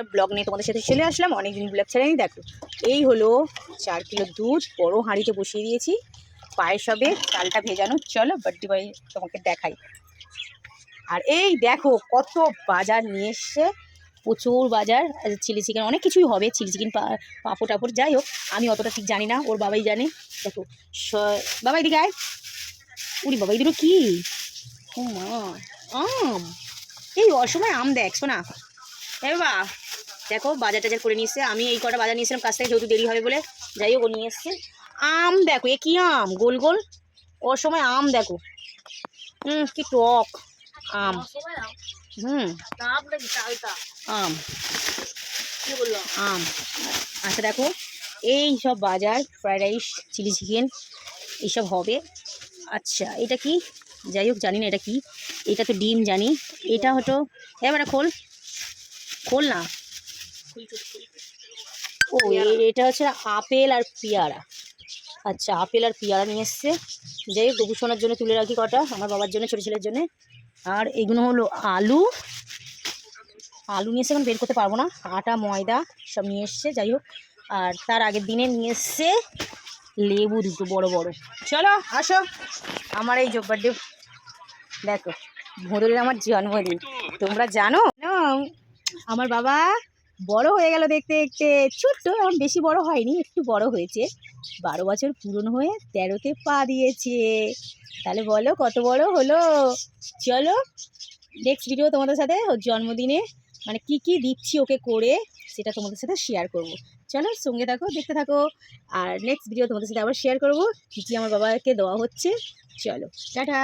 একটা ব্লগ নিয়ে তোমাদের সাথে চলে আসলাম। অনেকদিন ব্লগ ছেড়েনি। দেখো এই হলো 4 কিলো দুধ, বড় হাঁড়িতে বসিয়ে দিয়েছি। পায়েস হবে, চালটা ভেজানো। চলো বার্থডে বয় তোমাকে দেখাই। আর এই দেখো কত বাজার নিয়ে এসছে, প্রচুর বাজার। চিলি চিকেন অনেক কিছুই হবে, চিলি চিকেন, পাঁপড় টাপড়, যাই হোক আমি অতটা ঠিক জানি না, ওর বাবাই জানে। দেখো বাবা এদিকে আয়। উরি বাবা এদিকে কি, ও মা, আম। এই অসময় আম দেখ শোনা। হ্যাঁ বাবা দেখো বাজার টাজার করে নিয়ে এসছে। আমি এই কটা বাজার নিয়েছিলাম কাছ থেকে, যেহেতু দেরি হবে বলে। যাই হোক ও নিয়ে এসছে আম। দেখো এ কি আম, গোল গোল। ওর সময় আম দেখো, কি টক আম। আম আম। আচ্ছা দেখো এই সব বাজার, ফ্রাইড রাইস, চিলি চিকেন এইসব হবে। আচ্ছা এটা কি, যাই হোক জানি না এটা কি। এটা তো ডিম জানি। এটা হতো, এবারে খোল খোল না। ও এটা হচ্ছে আপেল আর পেয়ারা। আচ্ছা আপেল আর পেয়ারা নিয়ে এসছে। যাই হোক গবু সোনার জন্য তুলে রাখি কটা, আমার বাবার জন্য, ছোটো ছেলের জন্য। আর এগুলো হলো আলু। আলু নিয়ে এসছে, এখন বের করতে পারবো না। আটা ময়দা সব নিয়ে এসছে। যাই হোক আর তার আগের দিনে নিয়ে এসছে লেবু দুটো বড় বড়। চলো আসো আমার এই বার্থডে। দেখো ভোরের আমার জন্মদিন, তোমরা জানো আমার বাবা বড় হয়ে গেল দেখতে দেখতে। ছোট্ট, এখন বেশি বড় হয়নি, একটু বড় হয়েছে। 12 বছর পূরণ হয়ে 13তে পা দিয়েছে। তাহলে বলো কত বড় হলো। চলো নেক্সট ভিডিও তোমাদের সাথে ওর জন্মদিনে মানে কি কি দিচ্ছি ওকে করে, সেটা তোমাদের সাথে শেয়ার করব। চলো সঙ্গে থাকো, দেখতে থাকো। আর নেক্সট ভিডিও তোমাদের সাথে আবার শেয়ার করব কী কী আমার বাবাকে দেওয়া হচ্ছে। চলো টাটা।